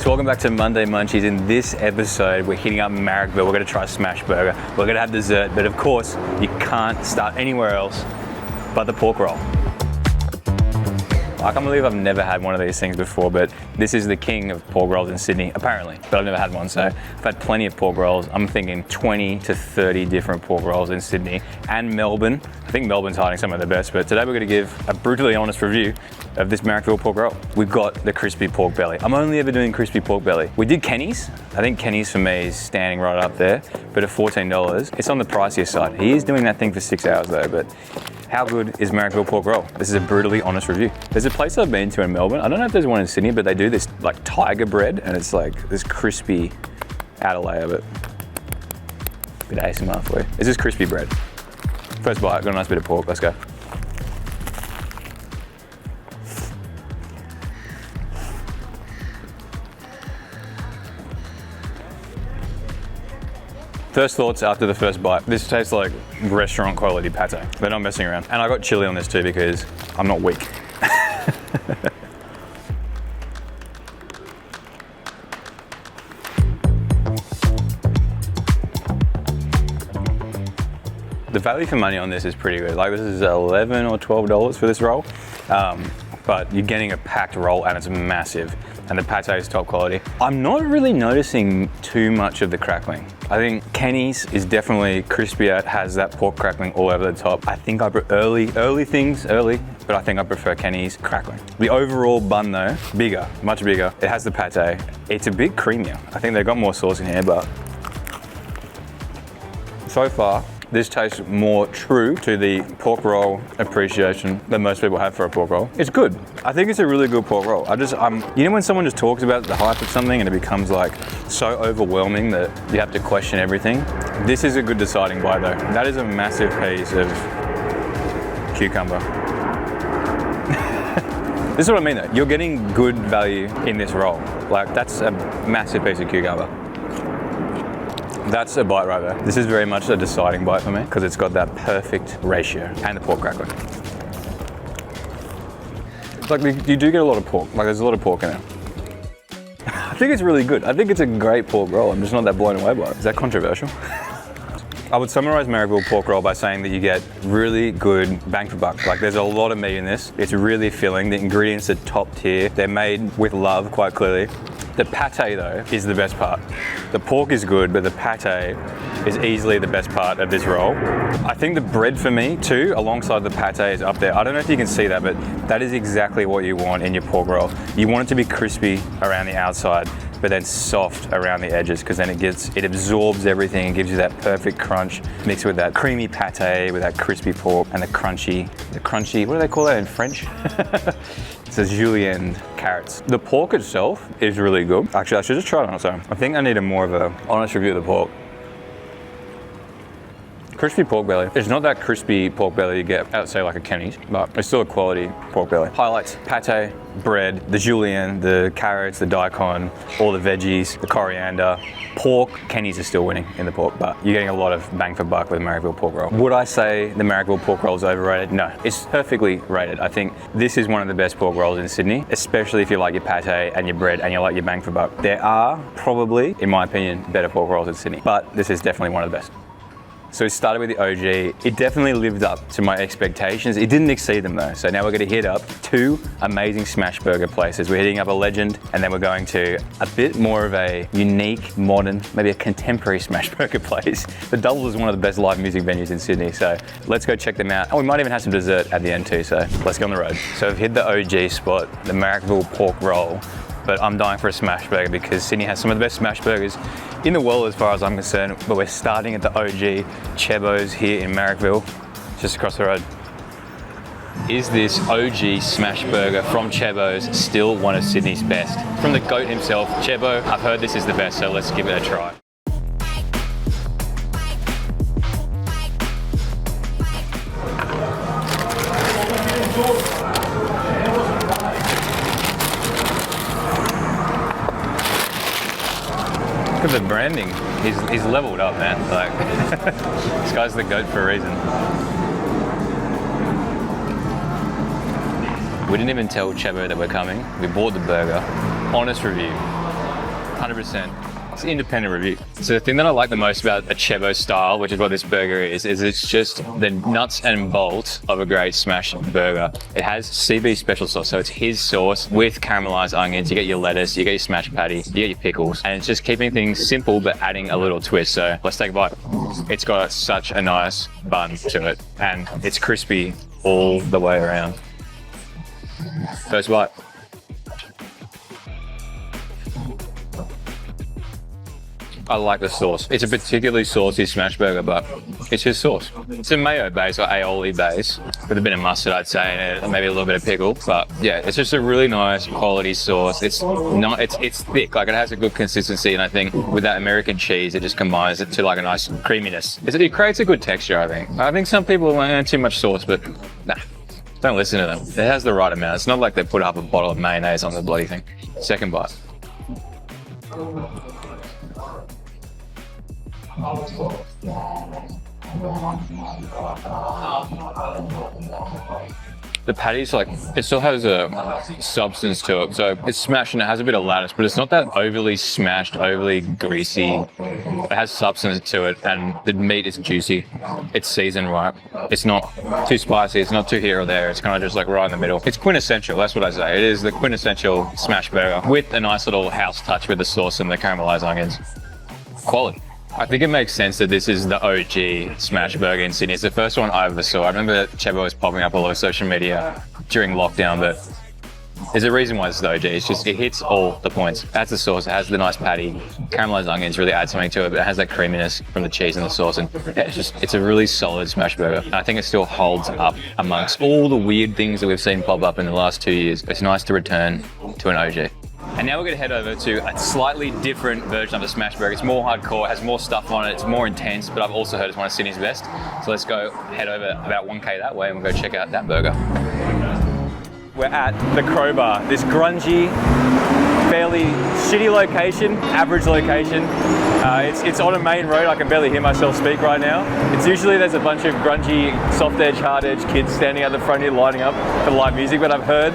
welcome back to Monday Munchies. In this episode, we're hitting up Marrickville. We're gonna try a smash burger. We're gonna have dessert, but of course, you can't start anywhere else but the pork roll. I can't believe I've never had one of these things before, but this is the king of pork rolls in Sydney, apparently. But I've never had one, so I've had plenty of pork rolls. I'm thinking 20 to 30 different pork rolls in Sydney and Melbourne. I think Melbourne's hiding some of the best, but today we're gonna give a brutally honest review of this Marrickville pork roll. We've got the crispy pork belly. I'm only ever doing crispy pork belly. We did Kenny's. I think Kenny's for me is standing right up there, but at $14, it's on the pricier side. He is doing that thing for 6 hours though, but how good is Marrickville pork roll? This is a brutally honest review. There's a place I've been to in Melbourne. I don't know if there's one in Sydney, but they do this like tiger bread, and it's like this crispy outer layer of it. Bit of ASMR for you. This is crispy bread. First bite, got a nice bit of pork, let's go. First thoughts after the first bite. This tastes like restaurant quality pate. They're not messing around. And I got chili on this too because I'm not weak. The value for money on this is pretty good. Like this is $11 or $12 for this roll. But you're getting a packed roll and it's massive. And the pate is top quality. I'm not really noticing too much of the crackling. I think Kenny's is definitely crispier, has that pork crackling all over the top. I think I prefer early things, but I think I prefer Kenny's crackling. The overall bun though, bigger, much bigger. It has the pate. It's a bit creamier. I think they've got more sauce in here, but so far, this tastes more true to the pork roll appreciation than most people have for a pork roll. It's good. I think it's a really good pork roll. You know when someone just talks about the hype of something and it becomes like so overwhelming that you have to question everything? This is a good deciding bite though. That is a massive piece of cucumber. This is what I mean though. You're getting good value in this roll. Like that's a massive piece of cucumber. That's a bite right there. This is very much a deciding bite for me because it's got that perfect ratio and the pork crackling. It's like you do get a lot of pork, like there's a lot of pork in it. I think it's really good. I think it's a great pork roll. I'm just not that blown away by it. Is that controversial? I would summarize Marrickville pork roll by saying that you get really good bang for buck. Like there's a lot of meat in this. It's really filling. The ingredients are top tier. They're made with love, quite clearly. The pate though is the best part. The pork is good, but the pate is easily the best part of this roll. I think the bread for me too, alongside the pate is up there. I don't know if you can see that, but that is exactly what you want in your pork roll. You want it to be crispy around the outside, but then soft around the edges, because then it absorbs everything and gives you that perfect crunch mixed with that creamy pate, with that crispy pork and the crunchy, what do they call that in French? It says julienne carrots. The pork itself is really good. Actually, I should just try it on its own. I think I need a more of a honest review of the pork. Crispy pork belly. It's not that crispy pork belly you get out, say, like a Kenny's, but it's still a quality pork belly. Highlights: pate, bread, the julienne, the carrots, the daikon, all the veggies, the coriander. Pork, Kenny's is still winning in the pork, but you're getting a lot of bang for buck with the Marrickville pork roll. Would I say the Marrickville pork roll is overrated? No, it's perfectly rated. I think this is one of the best pork rolls in Sydney, especially if you like your pate and your bread and you like your bang for buck. There are probably, in my opinion, better pork rolls in Sydney, but this is definitely one of the best. So it started with the OG. It definitely lived up to my expectations. It didn't exceed them though. So now we're gonna hit up two amazing smash burger places. We're hitting up a legend, and then we're going to a bit more of a unique, modern, maybe a contemporary smash burger place. The Double is one of the best live music venues in Sydney. So let's go check them out. And we might even have some dessert at the end too. So let's go on the road. So I've hit the OG spot, the Marrickville pork roll, but I'm dying for a smash burger because Sydney has some of the best smash burgers in the world as far as I'm concerned. But we're starting at the OG CHEBBO'S here in Marrickville, just across the road. Is this OG smash burger from CHEBBO'S still one of Sydney's best? From the GOAT himself, Chebbo, I've heard this is the best, so let's give it a try. Look at the branding. He's leveled up, man. Like, this guy's the GOAT for a reason. We didn't even tell Chebbo that we're coming. We bought the burger. Honest review. 100%. It's an independent review. So the thing that I like the most about a CHEBBO'S style, which is what this burger is it's just the nuts and bolts of a great smash burger. It has CB's special sauce, so it's his sauce with caramelized onions. You get your lettuce, you get your smash patty, you get your pickles, and it's just keeping things simple but adding a little twist. So let's take a bite. It's got such a nice bun to it, and it's crispy all the way around. First bite. I like the sauce. It's a particularly saucy smash burger, but it's his sauce. It's a mayo base or aioli base with a bit of mustard, I'd say, in it, and maybe a little bit of pickle. But yeah, it's just a really nice quality sauce. It's thick, like it has a good consistency, and I think with that American cheese, it just combines it to like a nice creaminess. It creates a good texture, I think. I think some people want too much sauce, but nah, don't listen to them. It has the right amount. It's not like they put up a bottle of mayonnaise on the bloody thing. Second bite. The patty's like, it still has a substance to it. So it's smashed and it has a bit of lettuce, but it's not that overly smashed, overly greasy. It has substance to it and the meat is juicy. It's seasoned right. It's not too spicy, it's not too here or there. It's kind of just like right in the middle. It's quintessential, that's what I say. It is the quintessential smash burger with a nice little house touch with the sauce and the caramelized onions. Quality. I think it makes sense that this is the OG smash burger in Sydney. It's the first one I ever saw. I remember CHEBBO was popping up all over social media during lockdown, but there's a reason why it's the OG. It's just, it hits all the points. It has the sauce, it has the nice patty, caramelized onions really add something to it, but it has that creaminess from the cheese and the sauce. And yeah, it's a really solid smash burger. And I think it still holds up amongst all the weird things that we've seen pop up in the last 2 years. It's nice to return to an OG. And now we're going to head over to a slightly different version of the smash burger. It's more hardcore, it has more stuff on it, it's more intense, but I've also heard it's one of Sydney's best. So let's go head over about 1K that way and we'll go check out that burger. We're at the CROWBAR, this grungy, fairly shitty location, average location. It's on a main road. I can barely hear myself speak right now. It's usually there's a bunch of grungy, soft edge, hard edge kids standing at the front here lining up for live music, but I've heard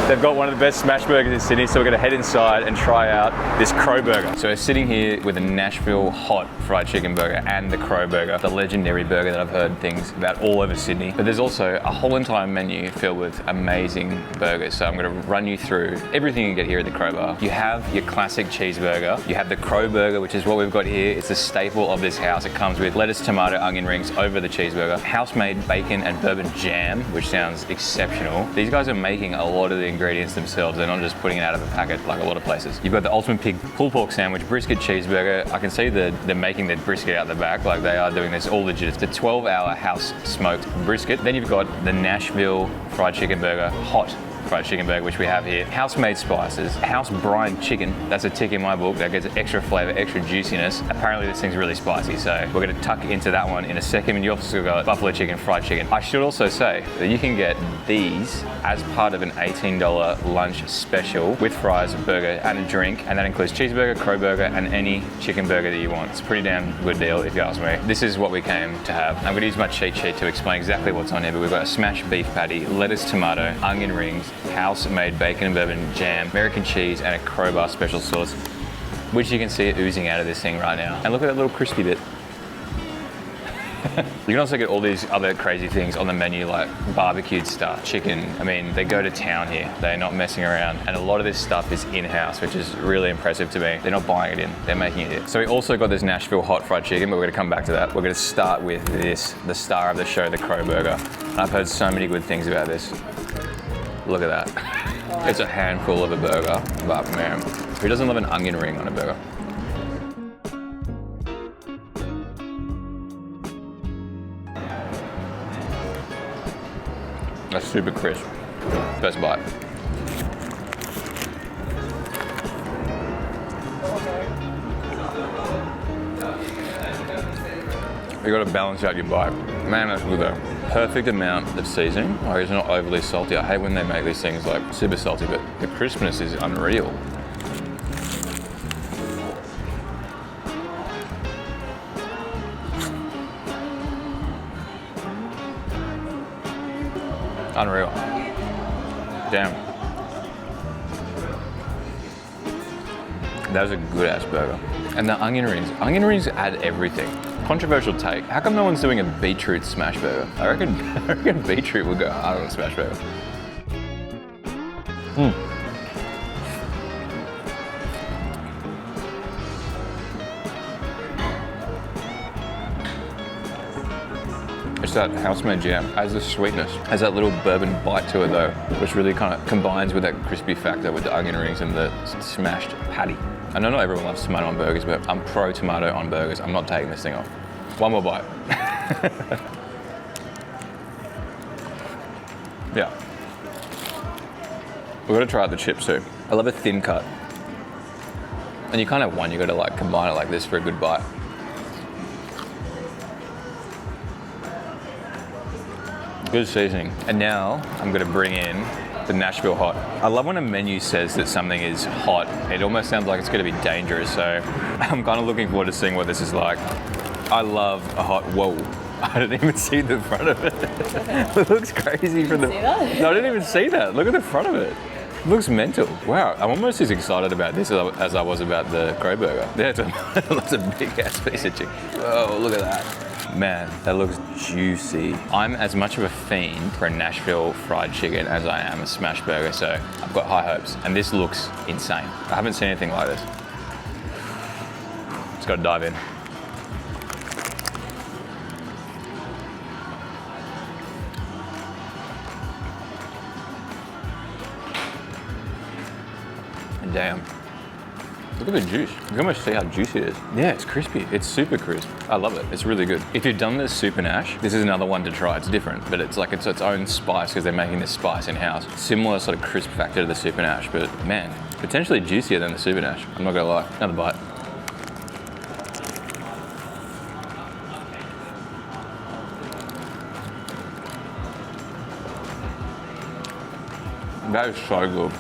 they've got one of the best smash burgers in Sydney, so we're gonna head inside and try out this CROWBAR. So we're sitting here with a Nashville hot fried chicken burger and the CROWBAR, the legendary burger that I've heard things about all over Sydney. But there's also a whole entire menu filled with amazing burgers. So I'm gonna run you through everything you get here at the CROWBAR. You have your classic cheeseburger. You have the CROWBAR, which is what we've got here. It's a staple of this house. It comes with lettuce, tomato, onion rings over the cheeseburger. House-made bacon and bourbon jam, which sounds exceptional. These guys are making a lot of the ingredients themselves. They're not just putting it out of a packet like a lot of places. You've got the Ultimate Pig pulled pork sandwich, brisket cheeseburger. I can see they're making the brisket out the back, like they are doing this all legit. It's the 12-hour house smoked brisket. Then you've got the Nashville fried chicken burger, hot fried chicken burger, which we have here. House-made spices, house brined chicken. That's a tick in my book. That gets extra flavor, extra juiciness. Apparently this thing's really spicy, so we're gonna tuck into that one in a second. And you also got buffalo chicken, fried chicken. I should also say that you can get these as part of an $18 lunch special with fries, a burger, and a drink. And that includes cheeseburger, CROWBAR, and any chicken burger that you want. It's a pretty damn good deal if you ask me. This is what we came to have. I'm gonna use my cheat sheet to explain exactly what's on here, but we've got a smashed beef patty, lettuce, tomato, onion rings, house-made bacon and bourbon jam, American cheese, and a CROWBAR special sauce, which you can see it oozing out of this thing right now. And look at that little crispy bit. You can also get all these other crazy things on the menu, like barbecued stuff, chicken. I mean, they go to town here. They're not messing around. And a lot of this stuff is in-house, which is really impressive to me. They're not buying it in, they're making it here. So we also got this Nashville hot fried chicken, but we're gonna come back to that. We're gonna start with this, the star of the show, the CROWBAR. And I've heard so many good things about this. Look at that. It's a handful of a burger, but man, who doesn't love an onion ring on a burger? That's super crisp. First bite. You gotta balance out your bite. Man, that's good though. Perfect amount of seasoning. Like, it's not overly salty. I hate when they make these things like super salty, but the crispness is unreal. Unreal. Damn. That was a good ass burger. And the onion rings add everything. Controversial take. How come no one's doing a beetroot smash burger? I reckon beetroot would go hard on a smash burger. It's that house-made jam. Has the sweetness. Has that little bourbon bite to it though, which really kind of combines with that crispy factor with the onion rings and the smashed patty. I know not everyone loves tomato on burgers, but I'm pro tomato on burgers. I'm not taking this thing off. One more bite. Yeah. We're gonna try out the chips too. I love a thin cut. And you can't have one, you gotta like combine it like this for a good bite. Good seasoning. And now I'm gonna bring in the Nashville hot. I love when a menu says that something is hot. It almost sounds like it's gonna be dangerous, so I'm kind of looking forward to seeing what this is like. I love a hot, whoa. I didn't even see the front of it. It looks crazy from the... See that? No, I didn't even see that. Look at the front of it. It looks mental. Wow, I'm almost as excited about this as I was about the CROWBAR. That's a big ass piece of chicken. Whoa, look at that. Man, that looks juicy. I'm as much of a fiend for a Nashville fried chicken as I am a smash burger, so I've got high hopes. And this looks insane. I haven't seen anything like this. Just gotta dive in. And damn. Look at the juice. You can almost see how juicy it is. Yeah, it's crispy. It's super crisp. I love it. It's really good. If you've done the super Nash, this is another one to try. It's different, but it's like it's its own spice because they're making this spice in-house. Similar sort of crisp factor to the super Nash, but man, potentially juicier than the super Nash. I'm not gonna lie. Another bite. That is so good.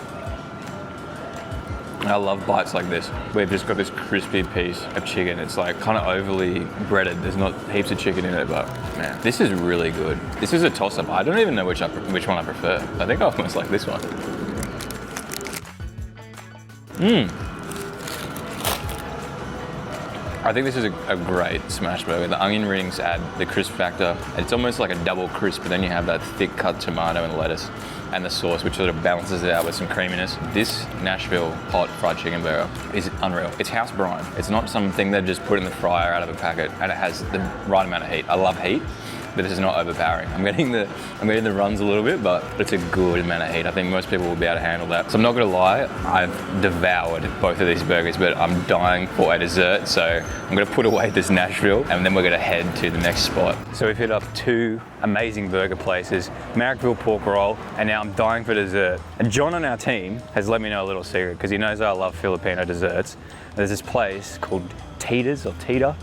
I love bites like this. We've just got this crispy piece of chicken. It's like kind of overly breaded. There's not heaps of chicken in it, but man, this is really good. This is a toss-up. I don't even know which one I prefer. I think I almost like this one. I think this is a great smash burger. The onion rings add the crisp factor. It's almost like a double crisp, but then you have that thick cut tomato and lettuce and the sauce, which sort of balances it out with some creaminess. This Nashville hot fried chicken burger is unreal. It's house brine. It's not something they just put in the fryer out of a packet, and it has the right amount of heat. I love heat, but this is not overpowering. I'm getting the runs a little bit, but it's a good amount of heat. I think most people will be able to handle that. So I'm not gonna lie, I've devoured both of these burgers, but I'm dying for a dessert, so I'm gonna put away this Nashville, and then we're gonna head to the next spot. So we've hit up two amazing burger places, MARRICKVILLE Pork Roll, and now I'm dying for dessert. And John on our team has let me know a little secret, because he knows I love Filipino desserts. There's this place called TITA's or TITA,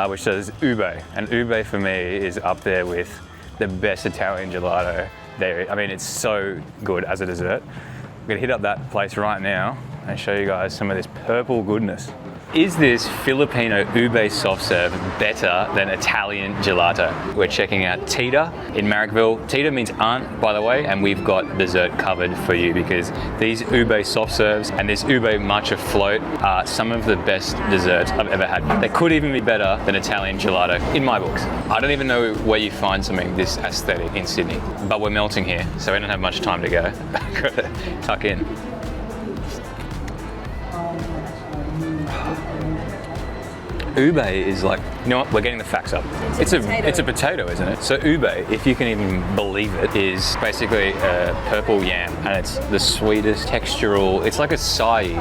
which says ube, and ube for me is up there with the best Italian gelato there. I mean, it's so good as a dessert. I'm gonna hit up that place right now and show you guys some of this purple goodness. Is this Filipino ube soft serve better than Italian gelato? We're checking out TITA in Marrickville. TITA means aunt, by the way, and we've got dessert covered for you because these ube soft serves and this ube matcha float are some of the best desserts I've ever had. They could even be better than Italian gelato in my books. I don't even know where you find something this aesthetic in Sydney, but we're melting here, so we don't have much time to go. Gotta tuck in. Ube is like, you know what, we're getting the facts up. It's a potato, isn't it? So ube, if you can even believe it, is basically a purple yam, and it's the sweetest textural, it's like a acai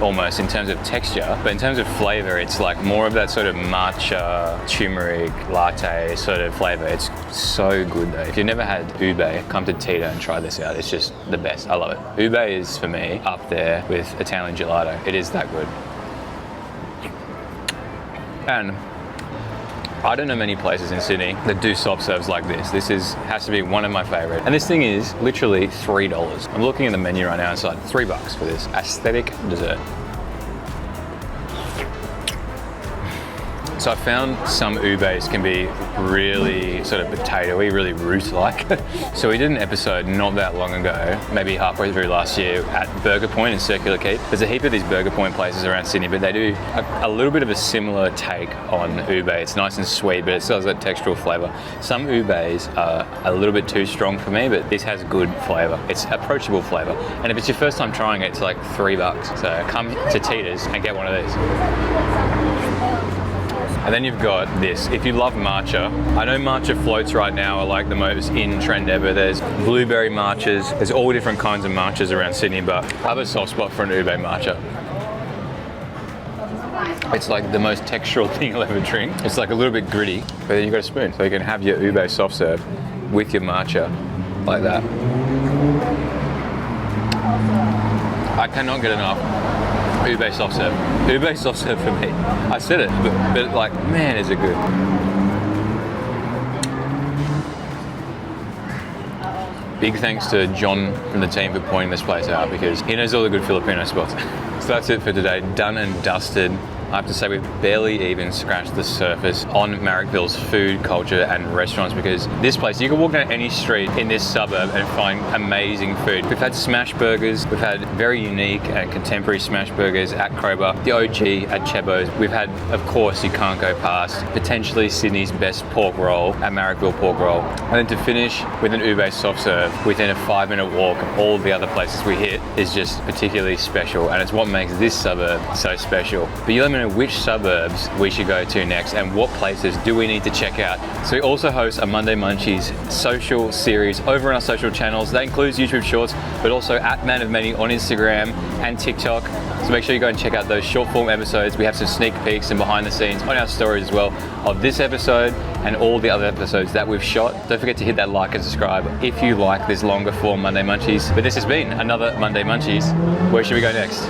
almost in terms of texture, but in terms of flavor, it's like more of that sort of matcha, turmeric, latte sort of flavor. It's so good though. If you've never had ube, come to TITA and try this out. It's just the best, I love it. Ube is, for me, up there with Italian gelato. It is that good. And I don't know many places in Sydney that do soft serves like this. This has to be one of my favorite. And this thing is literally $3. I'm looking at the menu right now, it's like $3 for this aesthetic dessert. So I found some ubes can be really sort of potatoey, really root-like. So we did an episode not that long ago, maybe halfway through last year, at Burger Point in Circular Quay. There's a heap of these Burger Point places around Sydney, but they do a little bit of a similar take on ube. It's nice and sweet, but it still has that textural flavour. Some ubes are a little bit too strong for me, but this has good flavour. It's approachable flavour. And if it's your first time trying it, it's like $3. So come to TITA's and get one of these. And then you've got this. If you love matcha, I know matcha floats right now are like the most in trend ever. There's blueberry matchas. There's all different kinds of matchas around Sydney, but I have a soft spot for an ube matcha. It's like the most textural thing you'll ever drink. It's like a little bit gritty, but then you've got a spoon. So you can have your ube soft serve with your matcha like that. I cannot get enough ube soft serve. Ube soft serve for me. I said it, but like, man, is it good. Big thanks to John from the team for pointing this place out because he knows all the good Filipino spots. So that's it for today. Done and dusted. I have to say we've barely even scratched the surface on Marrickville's food, culture and restaurants, because this place, you can walk down any street in this suburb and find amazing food. We've had smash burgers, we've had very unique and contemporary smash burgers at CROWBAR, the OG at CHEBBO'S. We've had, of course, you can't go past, potentially Sydney's best pork roll at Marrickville Pork Roll. And then to finish with an ube soft serve within a 5-minute walk of all the other places we hit is just particularly special, and it's what makes this suburb so special. But you let me know which suburbs we should go to next and what places do we need to check out. So we also host a Monday Munchies social series over on our social channels. That includes YouTube Shorts, but also at Man of Many on Instagram and TikTok. So make sure you go and check out those short form episodes. We have some sneak peeks and behind the scenes on our stories as well of this episode and all the other episodes that we've shot. Don't forget to hit that like and subscribe if you like this longer form Monday Munchies. But this has been another Monday Munchies. Where should we go next?